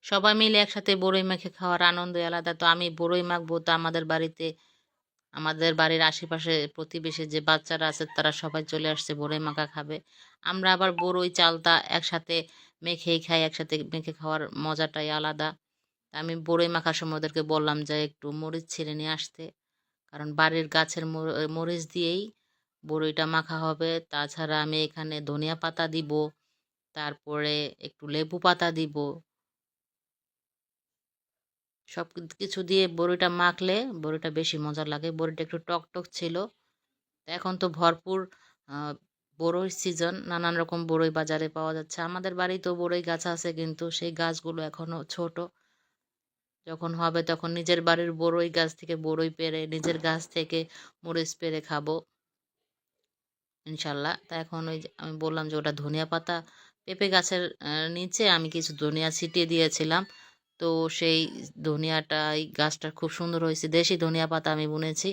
সবাই মিলে একসাথে বড়ই মেখে খাওয়ার আনন্দই আলাদা। তো আমি বড়ই মাখবো, তো আমাদের বাড়িতে, আমাদের বাড়ির আশেপাশে প্রতিবেশী যে বাচ্চারা আছে তারা সবাই চলে আসছে বড়ই মাখা খাবে। আমরা আবার বড়ই চালতা একসাথে মেখেই খাই, একসাথে মেখে খাওয়ার মজাটাই আলাদা। আমি বড়ই মাখার সময় ওদেরকে বললাম যে একটু মরিচ ছিঁড়ে নিয়ে আসতে, কারণ বাড়ির গাছের মরিচ দিয়েই বড়ইটা মাখা হবে। তাছাড়া আমি এখানে ধনিয়া পাতা দিব, তারপরে একটু লেবু পাতা দিব। সব কিছু দিয়ে বড়িটা মাখলে বড়িটা বেশি মজা লাগে। বড়িটা একটু টক টক ছিল। এখন তো ভরপুর বড়ইর সিজন, নানান রকম বড়ই বাজারে পাওয়া যাচ্ছে। আমাদের বাড়িতেও বড়ই গাছ আছে, কিন্তু সেই গাছগুলো এখনো ছোট। যখন হবে তখন নিজের বাড়ির বড়ই গাছ থেকে বড়ই পেড়ে, নিজের গাছ থেকে মরিচ পেড়ে খাবো ইনশাল্লাহ। তা এখন ওই যে আমি বললাম যে ওটা ধনিয়া পাতা, পেঁপে গাছের নিচে আমি কিছু ধনিয়া ছিটিয়ে দিয়েছিলাম। তো সেই ধনিয়াটা, এই গাছটা খুব সুন্দর হয়েছে, দেশি ধনিয়া পাতা আমি বুনেছি।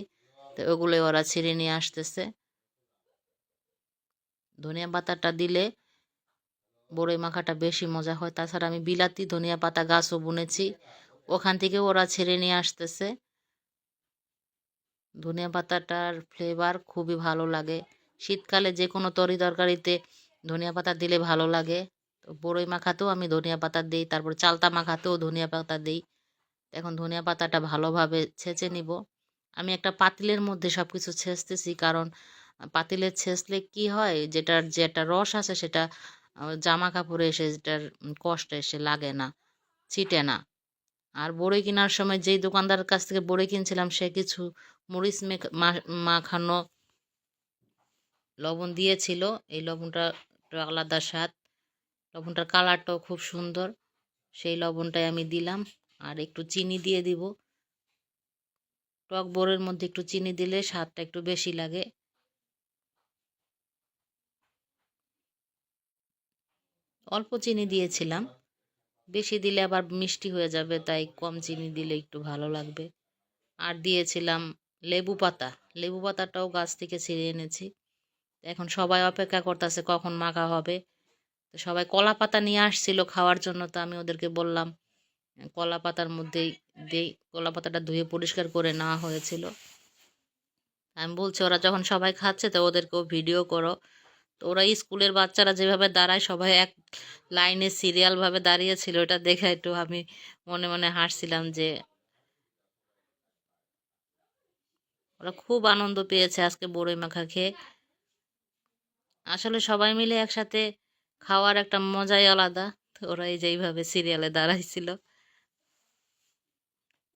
তো ওগুলো ওরা ছিঁড়ে নিয়ে আসতেছে। ধনিয়া পাতাটা দিলে বড়ই মাখাটা বেশি মজা হয়। তাছাড়া আমি বিলাতি ধনিয়া পাতা গাছও বুনেছি, ওখান থেকে ওরা ছিঁড়ে নিয়ে আসতেছে। ধনিয়া পাতাটার ফ্লেভার খুবই ভালো লাগে। শীতকালে যে কোনো তরি তরকারিতে ধনিয়া পাতা দিলে ভালো লাগে। তো বড়ই মাখাতেও আমি ধনিয়া পাতা দিই, তারপর চালতা মাখাতেও ধনিয়া পাতা দিই। এখন ধনিয়া পাতাটা ভালোভাবে ছেঁচে নিব। আমি একটা পাতিলের মধ্যে সব কিছু ছেঁচতেছি, কারণ পাতিলে ছেঁচলে কি হয়, যেটার যে একটা রস আছে সেটা জামা কাপড়ে এসে, যেটার কষ্ট এসে লাগে না, ছিটে না। আর বড়ই কেনার সময় যেই দোকানদারের কাছ থেকে বড়ই কিনছিলাম সে কিছু মরিচ মাখানো লবণ দিয়েছিল। এই লবণটা একটু আলাদা স্বাদ, লবণটার কালারটাও খুব সুন্দর। সেই লবণটাই আমি দিলাম, আর একটু চিনি দিয়ে দিব। টক বড়ির মধ্যে একটু চিনি দিলে স্বাদটা একটু বেশি লাগে। অল্প চিনি দিয়েছিলাম, বেশি দিলে আবার মিষ্টি হয়ে যাবে, তাই কম চিনি দিলে একটু ভালো লাগবে। আর দিয়েছিলাম লেবু পাতা, লেবু পাতাটাও গাছ থেকে ছিঁড়ে এনেছি। এখন সবাই অপেক্ষা করতেছে কখন মাখা হবে। তো সবাই কলা পাতা নিয়ে আসছিল খাওয়ার জন্য, তো আমি ওদেরকে বললাম কলা পাতার মধ্যেই দেই। কলা পাতাটা ধুয়ে পরিষ্কার করে নেওয়া হয়েছিল। আমি বলছি ওরা যখন সবাই খাচ্ছে তো ওদেরকেও ভিডিও করো। তো ওরা স্কুলের বাচ্চারা যেভাবে দাঁড়ায়, সবাই এক লাইনে সিরিয়ালভাবে দাঁড়িয়েছিল, এটা দেখে একটু আমি মনে মনে হাসছিলাম যে ওরা খুব আনন্দ পেয়েছে আজকে বড়ই মাখা খেয়ে। আসলে সবাই মিলে একসাথে খাওয়ার একটা মজাই আলাদা। তো ওরা এই যেইভাবে সিরিয়ালে দাঁড়াইছিল,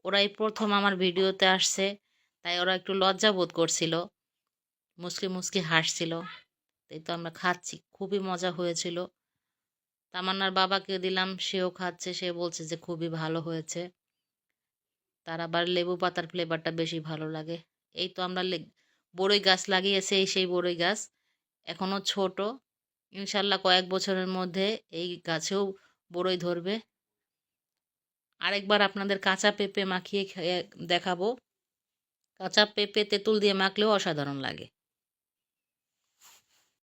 ওরাই প্রথম আমার ভিডিওতে আসছে, তাই ওরা একটু লজ্জা বোধ করছিল, মুচকি মুচকি হাসছিল। তাই তো আমরা খাচ্ছি, খুবই মজা হয়েছিল। তামান্নার বাবাকে দিলাম, সেও খাচ্ছে, সে বলছে যে খুবই ভালো হয়েছে। তার আবার লেবু পাতার ফ্লেভারটা বেশি ভালো লাগে। এই তো আমরা বড়ই গাছ লাগিয়েছে, এই সেই বড়ই গাছ এখনো ছোট। ইনশাল্লাহ কয়েক বছরের মধ্যে এই গাছেও বড়ই ধরবে। আরেকবার আপনাদের কাঁচা পেঁপে মাখিয়ে দেখাবো। কাঁচা পেঁপে তেঁতুল দিয়ে মাখলেও অসাধারণ লাগে।